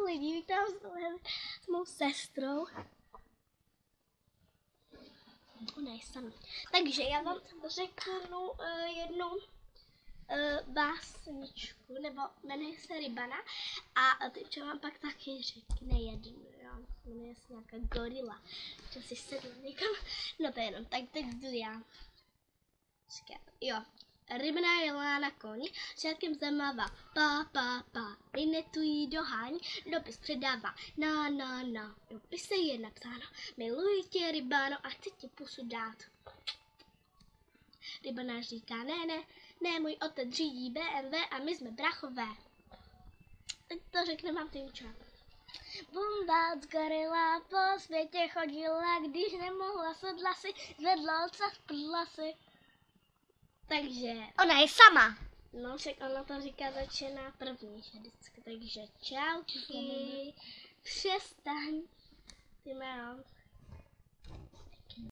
lidi, vítám s mou sestrou. Ona je sama. Takže já vám řeknu jednu básničku, nebo jmenuje se Rybana a teď vám pak taky řekne jednu, jo. Jmenuje se nějaká gorila, že si sedla někam, no to jenom, tak teď jdu já. Jo. Rybná jela na koni, šárkem zamává, pa, Linetu jí dohání, dopis předává, na, dopise je napsáno, miluji tě, Rybáno, a chci ti pusu dát. Rybana říká, ne, můj otec řídí BMW a my jsme brachové. Teď to řekne mám Tymča. Bumbac gorila po světě chodila, když nemohla sedla si, zvedla oca, sprdla si. Takže Ona je sama. no, však ona to říká začíná první, že vždycky, takže čauky, přestaň, ty mám.